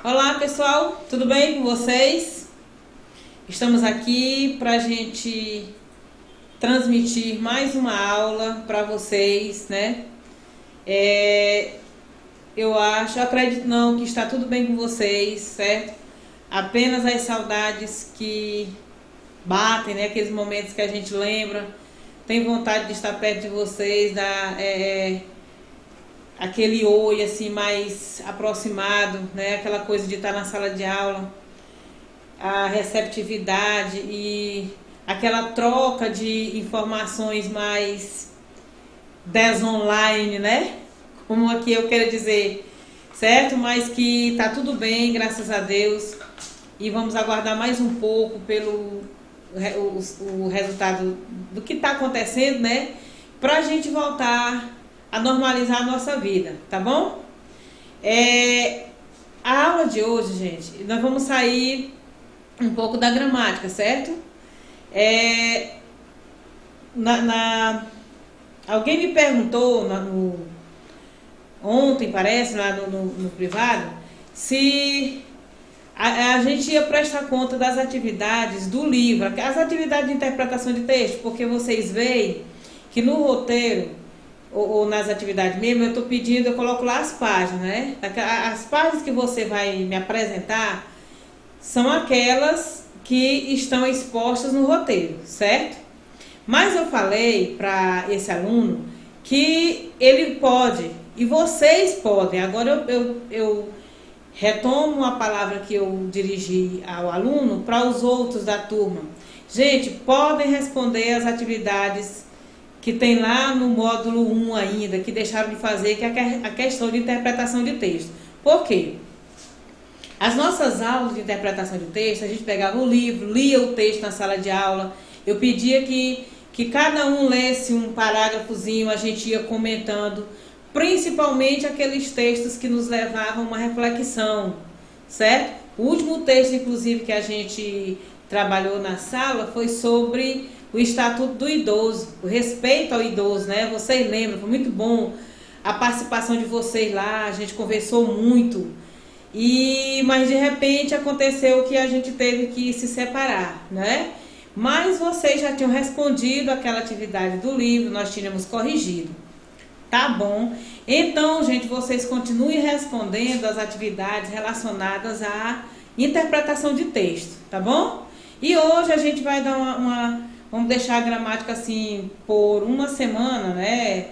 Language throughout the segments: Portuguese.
Olá pessoal, tudo bem com vocês? Estamos aqui para a gente transmitir mais uma aula para vocês, né? Acredito não, que está tudo bem com vocês, certo? Apenas as saudades que batem, né? Aqueles momentos que a gente lembra, tem vontade de estar perto de vocês, aquele oi assim mais aproximado, né? Aquela coisa de estar na sala de aula, a receptividade e aquela troca de informações mais desonline, né? Como aqui eu quero dizer, certo? Mas que tá tudo bem, graças a Deus. E vamos aguardar mais um pouco pelo o resultado do que está acontecendo, né? Pra gente voltar a normalizar a nossa vida, tá bom? A aula de hoje, gente, nós vamos sair um pouco da gramática, certo? É, na, na- Alguém me perguntou ontem, parece, lá no privado, se a gente ia prestar conta das atividades do livro, as atividades de interpretação de texto, porque vocês veem que no roteiro, ou nas atividades mesmo, eu estou pedindo, eu coloco lá as páginas, né? As páginas que você vai me apresentar são aquelas que estão expostas no roteiro, certo? Mas eu falei para esse aluno que ele pode, e vocês podem. Agora eu retomo a palavra que eu dirigi ao aluno para os outros da turma. Gente, podem responder as atividades que tem lá no módulo 1 ainda, que deixaram de fazer, que é a questão de interpretação de texto. Por quê? As nossas aulas de interpretação de texto, a gente pegava o livro, lia o texto na sala de aula, eu pedia que cada um lesse um parágrafozinho, a gente ia comentando, principalmente aqueles textos que nos levavam a uma reflexão, certo? O último texto, inclusive, que a gente trabalhou na sala foi sobre o Estatuto do Idoso, o respeito ao idoso, né? Vocês lembram, foi muito bom a participação de vocês lá, a gente conversou muito. Mas de repente aconteceu que a gente teve que se separar, né? Mas vocês já tinham respondido aquela atividade do livro, nós tínhamos corrigido. Tá bom? Então, gente, vocês continuem respondendo as atividades relacionadas à interpretação de texto, tá bom? E hoje a gente vai dar vamos deixar a gramática assim por uma semana, né?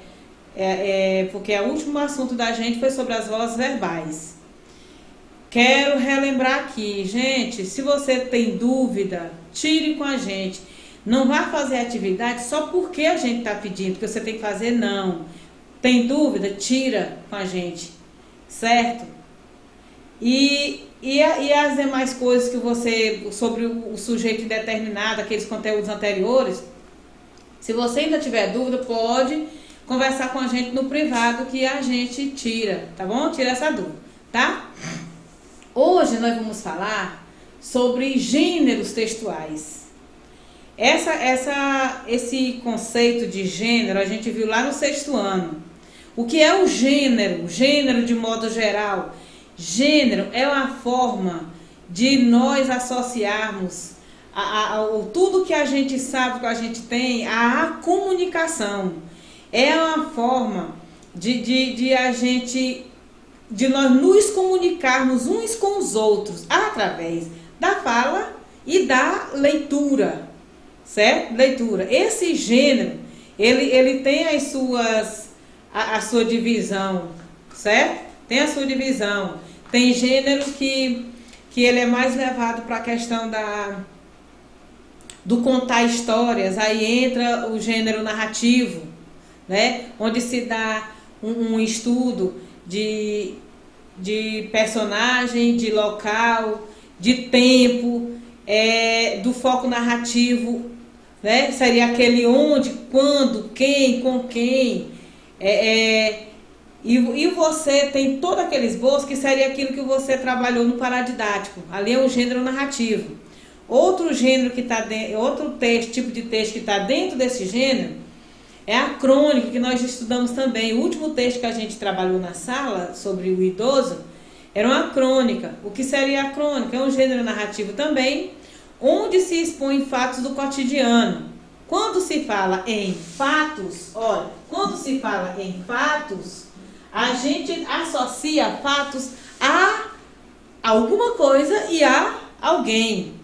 Porque o último assunto da gente foi sobre as vozes verbais. Quero relembrar aqui, gente, se você tem dúvida, tire com a gente. Não vá fazer atividade só porque a gente está pedindo, que você tem que fazer, não. Tem dúvida? Tira com a gente, certo? E as demais coisas que você, sobre o sujeito indeterminado, aqueles conteúdos anteriores, se você ainda tiver dúvida, pode conversar com a gente no privado que a gente tira, tá bom? Tira essa dúvida, tá? Hoje nós vamos falar sobre gêneros textuais. Esse conceito de gênero a gente viu lá no 6º ano. O que é o gênero? Gênero de modo geral. Gênero é uma forma de nós associarmos tudo que a gente sabe, que a gente tem, à comunicação. É uma forma de nós nos comunicarmos uns com os outros através da fala e da leitura, certo? Leitura. Esse gênero, ele tem a sua divisão, certo? Tem a sua divisão. Tem gênero que ele é mais levado para a questão do contar histórias, aí entra o gênero narrativo, né? Onde se dá um estudo de personagem, de local, de tempo, do foco narrativo, né? Seria aquele onde, quando, quem, com quem. E você tem todo aquele esboço que seria aquilo que você trabalhou no paradidático. Ali é o gênero narrativo. Outro gênero que está dentro, outro texto, tipo de texto que está dentro desse gênero é a crônica, que nós estudamos também. O último texto que a gente trabalhou na sala sobre o idoso era uma crônica. O que seria a crônica? É um gênero narrativo também, onde se expõe fatos do cotidiano. Quando se fala em fatos, olha, quando se fala em fatos, a gente associa fatos a alguma coisa e a alguém.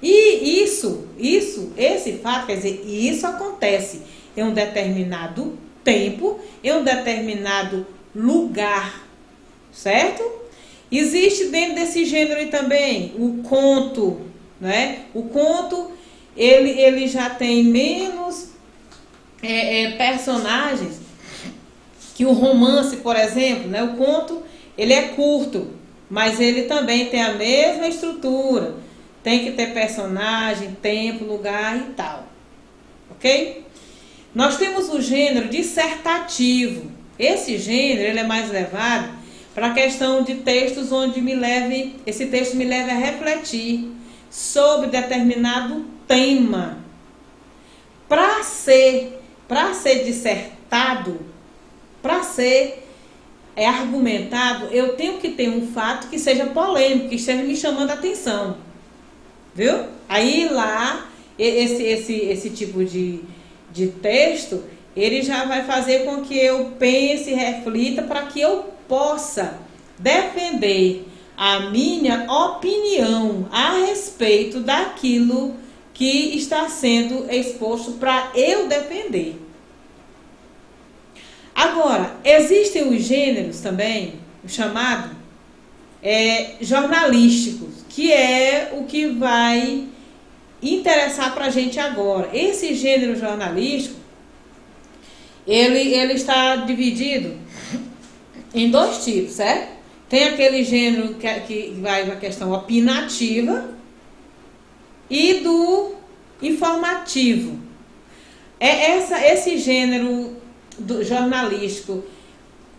E esse fato, quer dizer, isso acontece em um determinado tempo, em um determinado lugar, certo? Existe dentro desse gênero aí também o conto, né? O conto, ele já tem menos personagens que o romance, por exemplo, né? O conto, ele é curto, mas ele também tem a mesma estrutura. Tem que ter personagem, tempo, lugar e tal. Ok? Nós temos o gênero dissertativo. Esse gênero, ele é mais levado para a questão de textos onde esse texto me leve a refletir sobre determinado tema. Para ser dissertado, para ser argumentado, eu tenho que ter um fato que seja polêmico, que esteja me chamando a atenção. Viu? Aí lá, esse tipo de texto, ele já vai fazer com que eu pense e reflita para que eu possa defender a minha opinião a respeito daquilo que está sendo exposto para eu defender. Agora, existem os gêneros também, o chamado jornalísticos, que é o que vai interessar para a gente agora. Esse gênero jornalístico, ele está dividido em dois tipos, certo? Tem aquele gênero que vai na questão opinativa e do informativo. Esse gênero jornalístico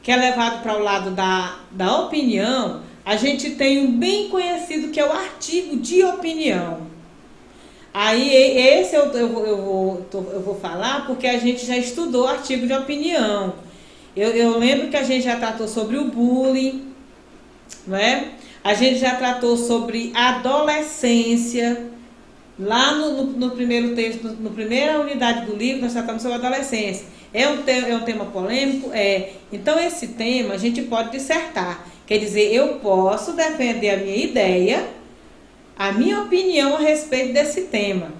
que é levado para o lado da opinião, a gente tem um bem conhecido que é o artigo de opinião. Aí esse eu vou falar porque a gente já estudou artigo de opinião. Eu lembro que a gente já tratou sobre o bullying, né? A gente já tratou sobre adolescência. Lá no primeiro texto, na primeira unidade do livro, nós tratamos sobre adolescência. É um tema polêmico? É. Então, esse tema a gente pode dissertar. Quer dizer, eu posso defender a minha ideia, a minha opinião a respeito desse tema.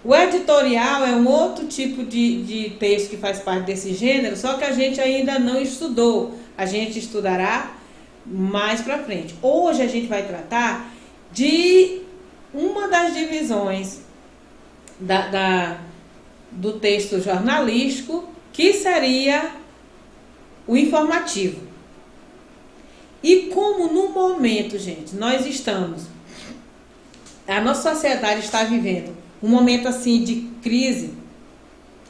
O editorial é um outro tipo de texto que faz parte desse gênero, só que a gente ainda não estudou. A gente estudará mais para frente. Hoje a gente vai tratar de uma das divisões do texto jornalístico, que seria o informativo. E como no momento, gente, nós estamos, a nossa sociedade está vivendo um momento assim de crise,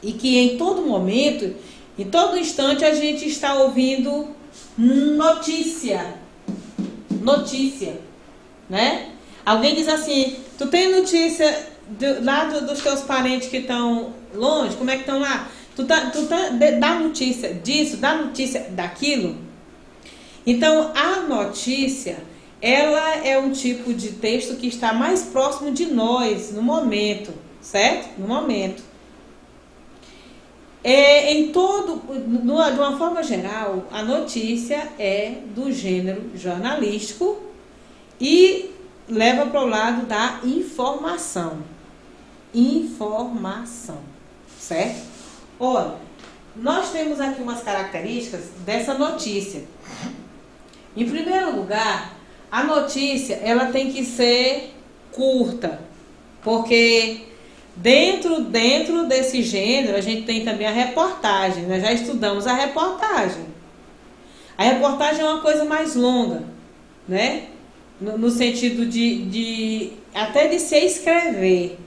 e que em todo momento, em todo instante, a gente está ouvindo notícia, né? Alguém diz assim, tu tem notícia lá dos teus parentes que estão longe? Como é que estão lá? Dá notícia disso, dá notícia daquilo? Então, a notícia, ela é um tipo de texto que está mais próximo de nós, no momento, certo? No momento. De uma forma geral, a notícia é do gênero jornalístico e leva para o lado da informação. Certo? Olha, nós temos aqui umas características dessa notícia. Em primeiro lugar, a notícia, ela tem que ser curta, porque dentro desse gênero a gente tem também a reportagem. Nós já estudamos a reportagem. A reportagem é uma coisa mais longa, né? No sentido até de se escrever.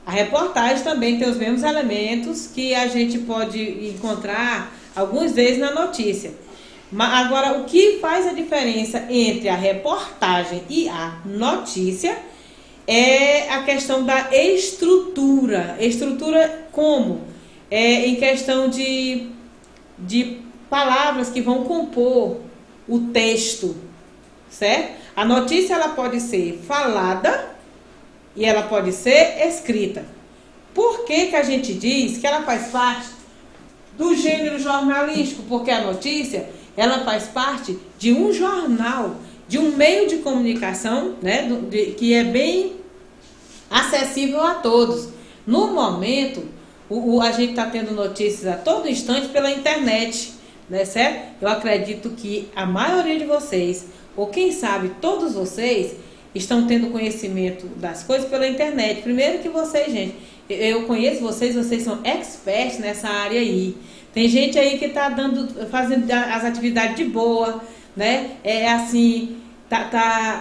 A reportagem também tem os mesmos elementos que a gente pode encontrar, alguns deles na notícia. Mas agora, o que faz a diferença entre a reportagem e a notícia é a questão da estrutura. Estrutura como? Em questão de palavras que vão compor o texto, certo? A notícia ela pode ser falada e ela pode ser escrita. Por que que a gente diz que ela faz parte do gênero jornalístico? Porque a notícia ela faz parte de um jornal, de um meio de comunicação, né, que é bem acessível a todos. No momento, a gente está tendo notícias a todo instante pela internet, né, certo? Eu acredito que a maioria de vocês, ou quem sabe todos vocês, estão tendo conhecimento das coisas pela internet. Primeiro que vocês, gente, eu conheço vocês, vocês são experts nessa área aí. Tem gente aí que está fazendo as atividades de boa, né? É assim,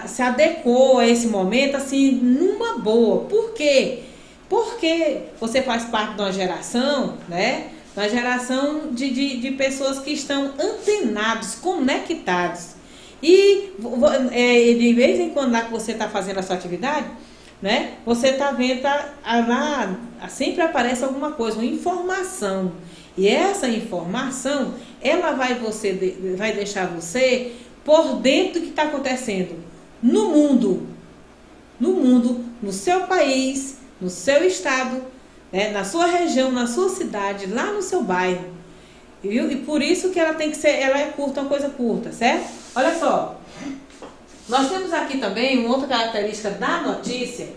se adequou a esse momento, assim, numa boa. Por quê? Porque você faz parte de uma geração, né? Uma geração de pessoas que estão antenados, conectados. E de vez em quando lá que você está fazendo a sua atividade, né? Você está vendo, lá sempre aparece alguma coisa, uma informação. E essa informação, ela vai deixar você por dentro do que está acontecendo no mundo, no seu país, no seu estado, né? Na sua região, na sua cidade, lá no seu bairro. Viu? E por isso que ela tem que ser, ela é curta, uma coisa curta, certo? Olha só, nós temos aqui também uma outra característica da notícia,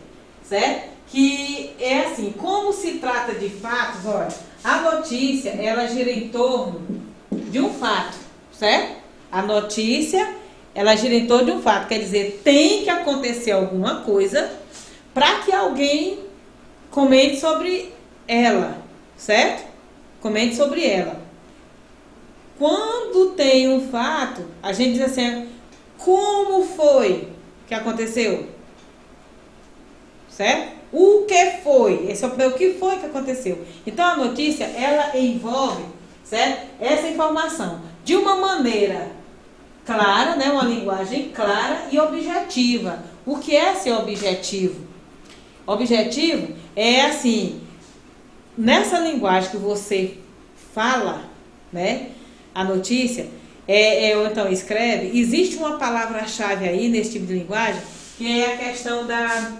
certo? Que é assim, como se trata de fatos, olha, a notícia, ela gira em torno de um fato, certo? A notícia, ela gira em torno de um fato, quer dizer, tem que acontecer alguma coisa para que alguém comente sobre ela, certo? Comente sobre ela. Quando tem um fato, a gente diz assim, como foi que aconteceu? Certo? O que foi? Esse é o que foi que aconteceu. Então a notícia, ela envolve, certo? Essa informação de uma maneira clara, né? Uma linguagem clara e objetiva. O que é ser objetivo? Objetivo é assim, nessa linguagem que você fala, né? A notícia, ou então escreve, existe uma palavra-chave aí nesse tipo de linguagem, que é a questão da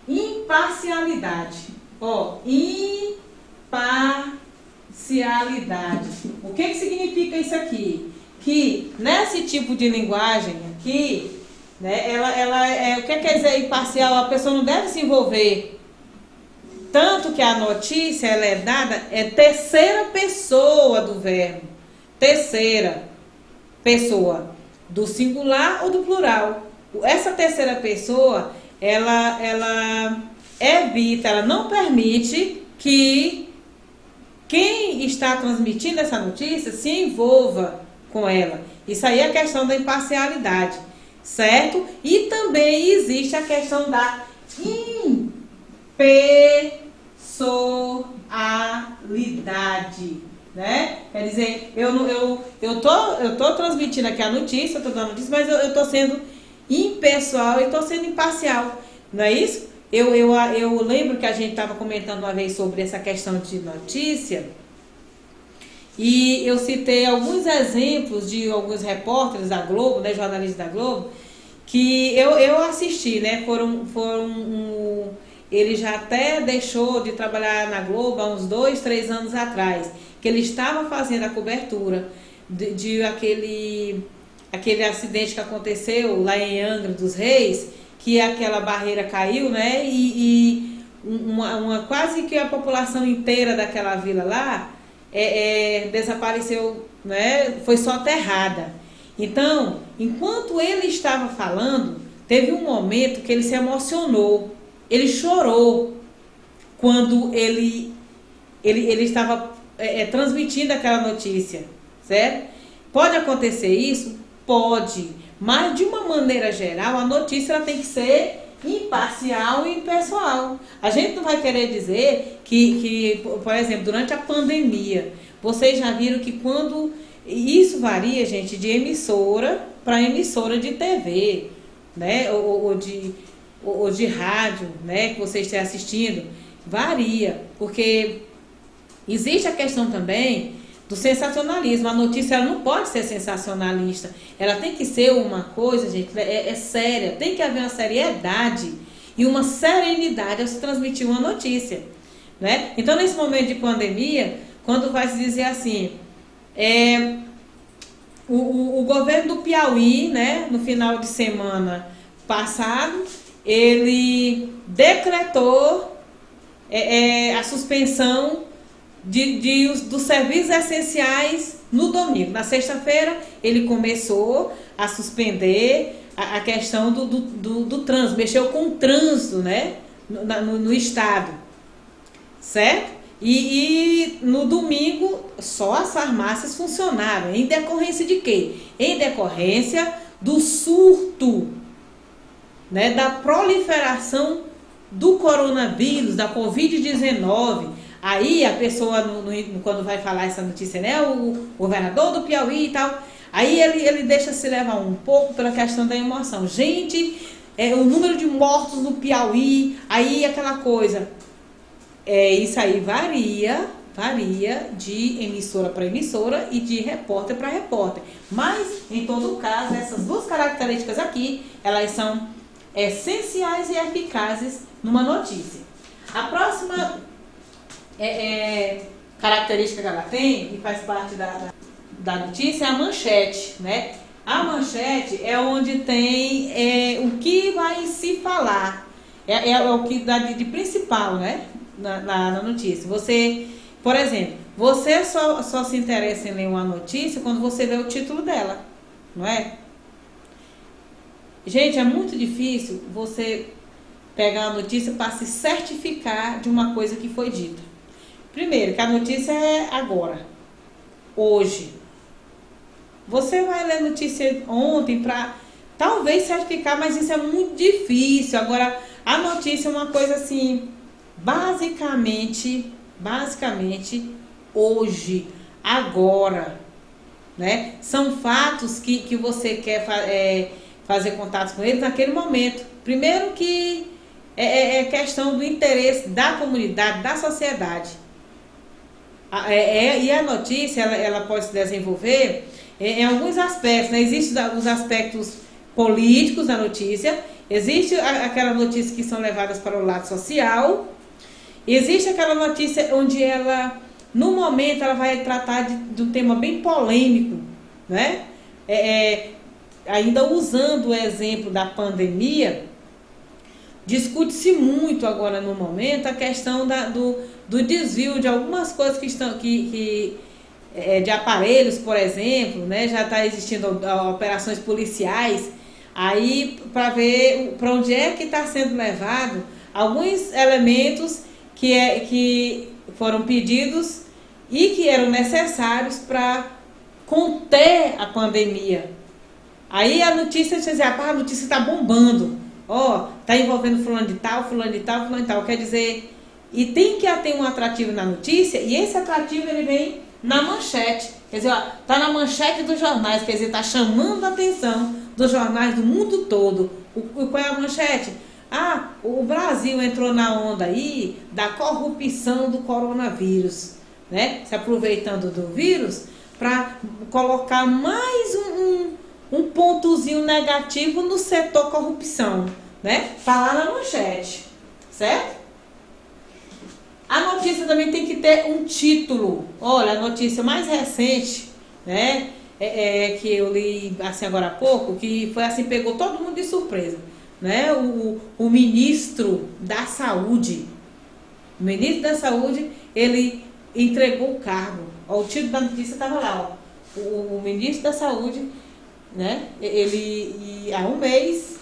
imparcialidade. Ó, imparcialidade. O que significa isso aqui? Que nesse tipo de linguagem aqui, né, o que quer dizer imparcial? A pessoa não deve se envolver. Tanto que a notícia ela é dada, é terceira pessoa do verbo. Terceira pessoa, do singular ou do plural. Essa terceira pessoa, ela evita, ela não permite que quem está transmitindo essa notícia se envolva com ela. Isso aí é a questão da imparcialidade, certo? E também existe a questão da impessoalidade, né? Quer dizer, eu tô transmitindo aqui a notícia, eu tô dando notícia, mas eu tô sendo impessoal e tô sendo imparcial, não é isso? Eu lembro que a gente estava comentando uma vez sobre essa questão de notícia e eu citei alguns exemplos de alguns repórteres da Globo, né, jornalistas da Globo, que eu assisti, né? Ele já até deixou de trabalhar na Globo há uns 2, 3 anos atrás, que ele estava fazendo a cobertura de aquele acidente que aconteceu lá em Angra dos Reis, que aquela barreira caiu, né? E quase que a população inteira daquela vila lá desapareceu, né? Foi soterrada. Então, enquanto ele estava falando, teve um momento que ele se emocionou. Ele chorou quando ele estava transmitindo aquela notícia, certo? Pode acontecer isso? Pode. Mas, de uma maneira geral, a notícia ela tem que ser imparcial e impessoal. A gente não vai querer dizer que, por exemplo, durante a pandemia, vocês já viram que quando... Isso varia, gente, de emissora para emissora de TV, né? Ou de rádio, né, que você esteja assistindo, varia, porque existe a questão também do sensacionalismo. A notícia ela não pode ser sensacionalista. Ela tem que ser uma coisa, gente, é séria. Tem que haver uma seriedade e uma serenidade ao se transmitir uma notícia, né? Então, nesse momento de pandemia, quando vai se dizer assim, o governo do Piauí, né, no final de semana passado, ele decretou a suspensão dos serviços essenciais no domingo. Na sexta-feira, ele começou a suspender a questão do trânsito, mexeu com o trânsito, né, no estado, certo? E no domingo, só as farmácias funcionaram. Em decorrência de quê? Em decorrência do surto, né, da proliferação do coronavírus, da Covid-19. Aí a pessoa, quando vai falar essa notícia, né, o governador do Piauí e tal, aí ele deixa se levar um pouco pela questão da emoção. Gente, o número de mortos no Piauí, aí aquela coisa. Isso aí varia de emissora para emissora e de repórter para repórter. Mas, em todo caso, essas duas características aqui, elas são essenciais e eficazes numa notícia. A próxima característica que ela tem, que faz parte da notícia, é a manchete, né? A manchete é onde tem o que vai se falar, o que dá de principal, né? Na notícia. Você, por exemplo, você só se interessa em ler uma notícia quando você vê o título dela, não é? Gente, é muito difícil você pegar a notícia para se certificar de uma coisa que foi dita. Primeiro, que a notícia é agora, hoje. Você vai ler a notícia ontem para talvez certificar, mas isso é muito difícil. Agora, a notícia é uma coisa assim, basicamente hoje, agora, né? São fatos que você quer fazer contatos com eles naquele momento. Primeiro que é questão do interesse da comunidade, da sociedade. E a notícia, ela pode se desenvolver em alguns aspectos, né? Existem os aspectos políticos da notícia, existe aquela notícia que são levadas para o lado social, existe aquela notícia onde ela, no momento, ela vai tratar de um tema bem polêmico, né? Ainda usando o exemplo da pandemia, discute-se muito agora no momento a questão do desvio de algumas coisas que estão de aparelhos, por exemplo, né? Já está existindo operações policiais aí para ver para onde é que está sendo levado alguns elementos que foram pedidos e que eram necessários para conter a pandemia. Aí a notícia dizia, a notícia está bombando, está envolvendo fulano de tal, fulano de tal, fulano de tal. Quer dizer, e tem que ter um atrativo na notícia, e esse atrativo ele vem na manchete. Quer dizer, está na manchete dos jornais, quer dizer, está chamando a atenção dos jornais do mundo todo. Qual é a manchete? O Brasil entrou na onda aí da corrupção do coronavírus, né? Se aproveitando do vírus para colocar mais um pontozinho negativo no setor corrupção, né? Tá lá na manchete, certo? A notícia também tem que ter um título. Olha, a notícia mais recente, né? Que eu li assim agora há pouco, que foi assim, pegou todo mundo de surpresa, né? O ministro da Saúde, ele entregou o cargo. O título da notícia estava lá, o ministro da Saúde, né? Ele há um mês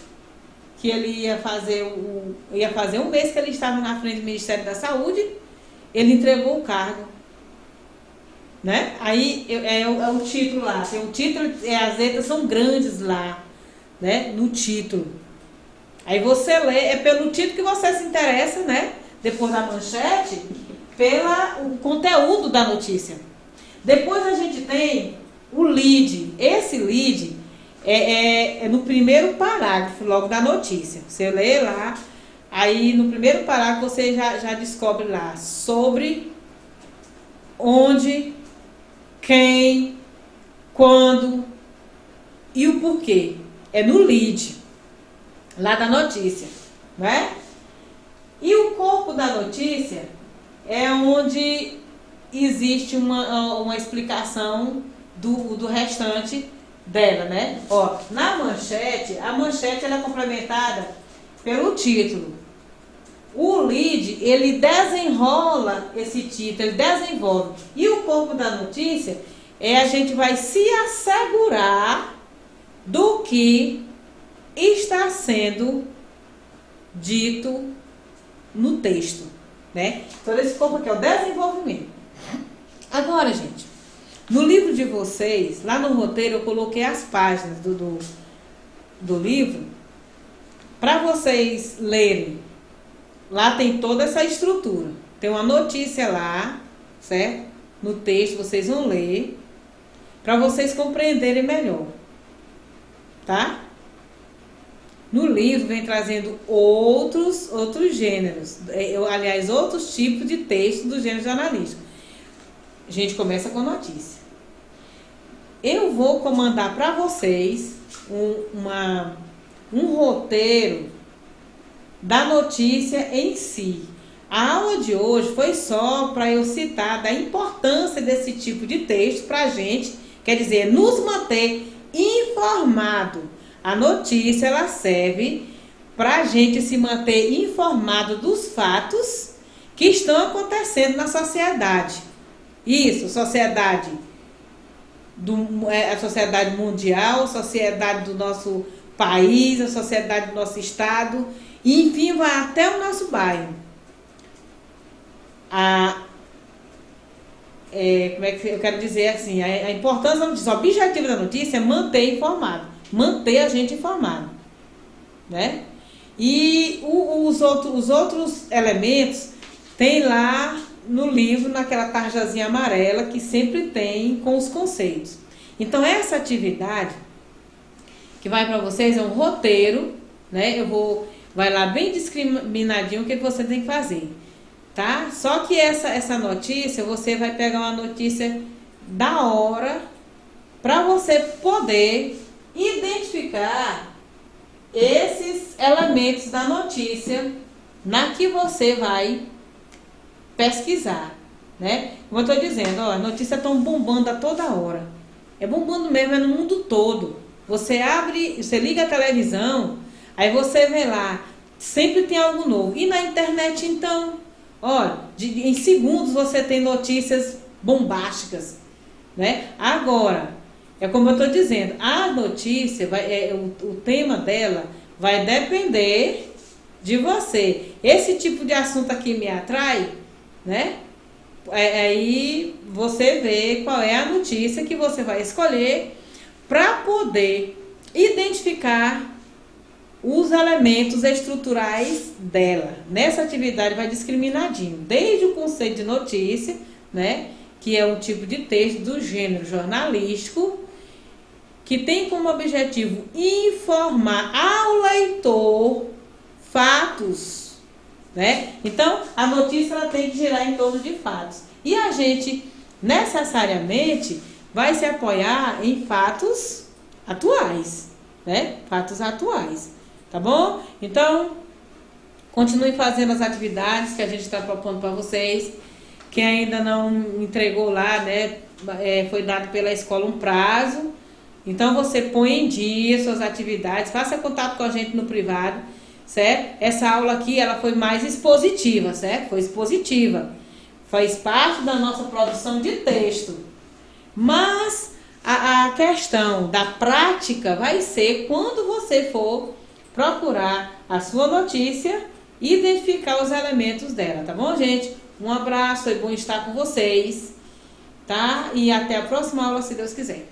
que ele ia fazer um mês que ele estava na frente do Ministério da Saúde, ele entregou o cargo, né? Aí é o título lá, tem o título, as letras são grandes lá, né? No título. Aí você lê, pelo título que você se interessa, né? Depois da manchete, pelo conteúdo da notícia. Depois a gente tem o lead. Esse lead é no primeiro parágrafo, logo da notícia. Você lê lá, aí no primeiro parágrafo você já descobre lá sobre onde quem, quando e o porquê. É no lead, lá da notícia, né? E o corpo da notícia é onde existe uma explicação do restante dela, né? Ó, na manchete, a manchete ela é complementada pelo título. O lead, ele desenrola esse título, ele desenvolve. E o corpo da notícia a gente vai se assegurar do que está sendo dito no texto, né? Então esse corpo aqui é o desenvolvimento. Agora, gente, no livro de vocês, lá no roteiro, eu coloquei as páginas do livro para vocês lerem. Lá tem toda essa estrutura. Tem uma notícia lá, certo? No texto, vocês vão ler para vocês compreenderem melhor, tá? No livro vem trazendo outros gêneros, aliás, outros tipos de texto do gênero jornalístico. A gente começa com notícia. Eu vou comandar para vocês um roteiro da notícia em si. A aula de hoje foi só para eu citar da importância desse tipo de texto para a gente, quer dizer, nos manter informado. A notícia ela serve para a gente se manter informado dos fatos que estão acontecendo na sociedade. Isso, sociedade a sociedade mundial, a sociedade do nosso país, a sociedade do nosso estado, e enfim, vai até o nosso bairro. Como é que eu quero dizer assim, a importância da notícia, o objetivo da notícia é manter informado, manter a gente informado, né? E os outros elementos tem lá no livro, naquela tarjazinha amarela que sempre tem com os conceitos. Então essa atividade que vai para vocês é um roteiro, né? Vai lá bem discriminadinho o que você tem que fazer, tá? Só que essa notícia, você vai pegar uma notícia da hora para você poder identificar esses elementos da notícia na que você vai pesquisar, né? Como eu estou dizendo, ó, a notícia estão bombando a toda hora. É bombando mesmo, é no mundo todo. Você liga a televisão, aí você vê lá, sempre tem algo novo. E na internet, então, olha, em segundos você tem notícias bombásticas, né? Agora, é como eu estou dizendo, a notícia, o tema dela vai depender de você. Esse tipo de assunto aqui me atrai, né? Aí você vê qual é a notícia que você vai escolher para poder identificar os elementos estruturais dela. Nessa atividade vai discriminadinho, desde o conceito de notícia, né, que é um tipo de texto do gênero jornalístico, que tem como objetivo informar ao leitor fatos, né? Então, a notícia ela tem que girar em torno de fatos. E a gente, necessariamente, vai se apoiar em fatos atuais, né? Fatos atuais, tá bom? Então, continue fazendo as atividades que a gente está propondo para vocês. Quem ainda não entregou lá, né? Foi dado pela escola um prazo. Então, você põe em dia suas atividades, faça contato com a gente no privado, certo? Essa aula aqui, ela foi mais expositiva, certo? Foi expositiva. Faz parte da nossa produção de texto. Mas a questão da prática vai ser quando você for procurar a sua notícia e identificar os elementos dela, tá bom, gente? Um abraço, é bom estar com vocês, tá? E até a próxima aula, se Deus quiser.